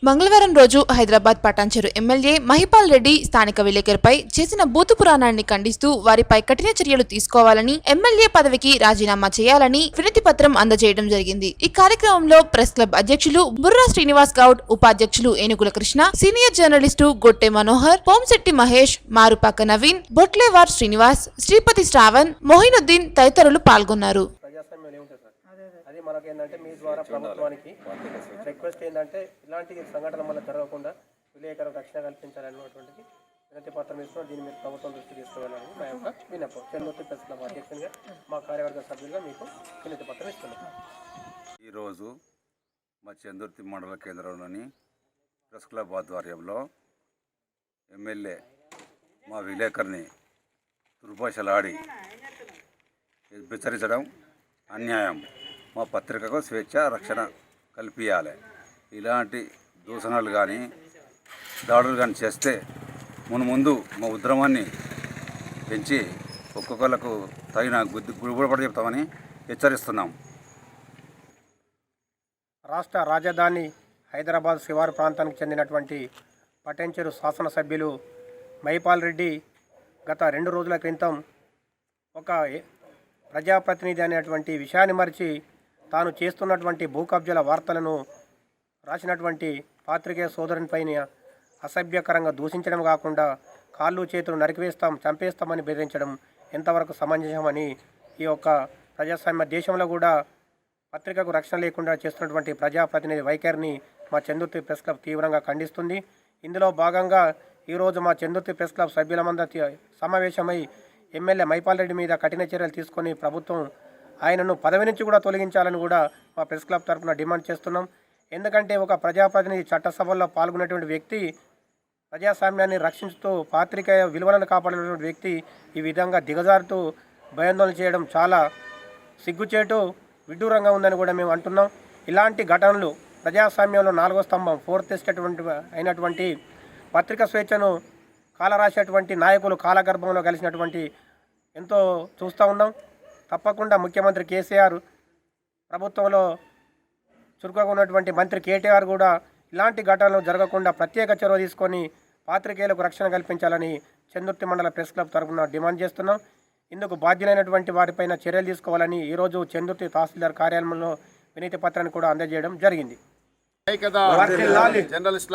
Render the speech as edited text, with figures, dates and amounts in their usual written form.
మంగళవారం రోజు హైదరాబాద్ పటాన్చెరు ఎమ్మెల్యే మహిపాల్ రెడ్డి స్థానిక విలేకరుపై చేసిన బూతు పురాణాన్ని ఖండిస్తూ వారిపై కఠిన చర్యలు తీసుకోవాలని, ఎమ్మెల్యే పదవికి రాజీనామా చేయాలని వినతి పత్రం అందజేయడం జరిగింది. ఈ కార్యక్రమంలో ప్రెస్ క్లబ్ అధ్యక్షులు బుర్రా శ్రీనివాస్ గౌడ్, ఉపాధ్యక్షులు ఏనుగుల కృష్ణ, సీనియర్ జర్నలిస్టు గొట్టె మనోహర్, పోంశెట్టి మహేష్, మారుపాక నవీన్, బొట్లేవార్ శ్రీనివాస్, శ్రీపతి శ్రావణ్, మొహినుద్దీన్ తదితరులు పాల్గొన్నారు. అది మనకి ఏంటంటే మీ ద్వారా ప్రభుత్వానికి రిక్వెస్ట్ ఏంటంటే ఇలాంటి సంఘటనల వల్ల జరగకుండా విలేకరులకు రక్షణ కల్పించాలనేటువంటిది వినతి పత్రం ఇస్తున్నాం. దీన్ని మీరు ప్రభుత్వం దృష్టి తీసుకువెళ్ళాలని మా యొక్క విన్నపం. చెన్నూర్తి ప్రెస్ క్లబ్ అధ్యక్షునిగా మా కార్యవర్గ సభ్యులుగా మీకు వినతి పత్రం ఇస్తున్నాం. ఈరోజు మా చందుర్తి మండల కేంద్రంలోని ప్రెస్ క్లబ్ ఆధ్వర్యంలో ఎమ్మెల్యే మా విలేకరిని దుర్భాషలాడి హెచ్చరించడం అన్యాయం. మా పత్రికకు స్వేచ్ఛ రక్షణ కల్పించాలి. ఇలాంటి దూషణలు కానీ దాడులు కానీ చేస్తే ముందు మా ఉద్యమాన్ని పెంచి ఒక్కొక్కరికి తగిన గుడిపడ చెప్తామని హెచ్చరిస్తున్నాం. రాష్ట్ర రాజధాని హైదరాబాద్ శివారు ప్రాంతానికి చెందినటువంటి పటాన్చెరు శాసనసభ్యులు మహిపాల్ రెడ్డి గత 2 రోజుల క్రితం ఒక ప్రజాప్రతినిధి అనేటువంటి విషయాన్ని మరిచి తాను చేస్తున్నటువంటి భూ కబ్జాల వార్తలను రాసినటువంటి పాత్రికేయ సోదరునిపైన అసభ్యకరంగా దూషించడం కాకుండా కాళ్ళు చేతులు నరికివేస్తాం, చంపేస్తామని బెదిరించడం ఎంతవరకు సమంజసమని ఈ యొక్క ప్రజాస్వామ్య దేశంలో కూడా పత్రికకు రక్షణ లేకుండా చేస్తున్నటువంటి ప్రజాప్రతినిధి వైఖరిని మా చందుర్తి ప్రెస్ క్లబ్ తీవ్రంగా ఖండిస్తుంది. ఇందులో భాగంగా ఈరోజు మా చందుర్తి ప్రెస్ క్లబ్ సభ్యులమందరి సమావేశమై ఎమ్మెల్యే మహిపాల్ రెడ్డి మీద కఠిన చర్యలు తీసుకొని ప్రభుత్వం ఆయనను పదవి నుంచి కూడా తొలగించాలని కూడా మా ప్రెస్ క్లబ్ తరఫున డిమాండ్ చేస్తున్నాం. ఎందుకంటే ఒక ప్రజాప్రతినిధి చట్టసభల్లో పాల్గొనేటువంటి వ్యక్తి, ప్రజాస్వామ్యాన్ని రక్షించుతూ పాత్రికేయ విలువలను కాపాడేటువంటి వ్యక్తి ఈ విధంగా దిగజారుతూ భయాందోళన చేయడం చాలా సిగ్గుచేటు, విడ్డూరంగా ఉందని కూడా మేము అంటున్నాం. ఇలాంటి ఘటనలు ప్రజాస్వామ్యంలో 4వ స్తంభం, 4th ఎస్టేట్ అయినటువంటి పత్రిక స్వేచ్ఛను కాలరాసేటువంటి నాయకులు కాలగర్భంలో కలిసినటువంటి ఎంతో చూస్తూ ఉన్నాం. తప్పకుండా ముఖ్యమంత్రి కేసీఆర్, ప్రభుత్వంలో చురుకుగా ఉన్నటువంటి మంత్రి కేటీఆర్ కూడా ఇలాంటి ఘటనలు జరగకుండా ప్రత్యేక చొరవ తీసుకొని పాత్రికేయులకు రక్షణ కల్పించాలని చందుర్తి మండల ప్రెస్ క్లబ్ తరఫున డిమాండ్ చేస్తున్నాం. ఇందుకు బాధ్యులైనటువంటి వారిపైన చర్యలు తీసుకోవాలని ఈరోజు చందుర్తి తహసీల్దార్ కార్యాలయంలో వినతి పత్రాన్ని కూడా అందజేయడం జరిగింది. జర్నలిస్ట్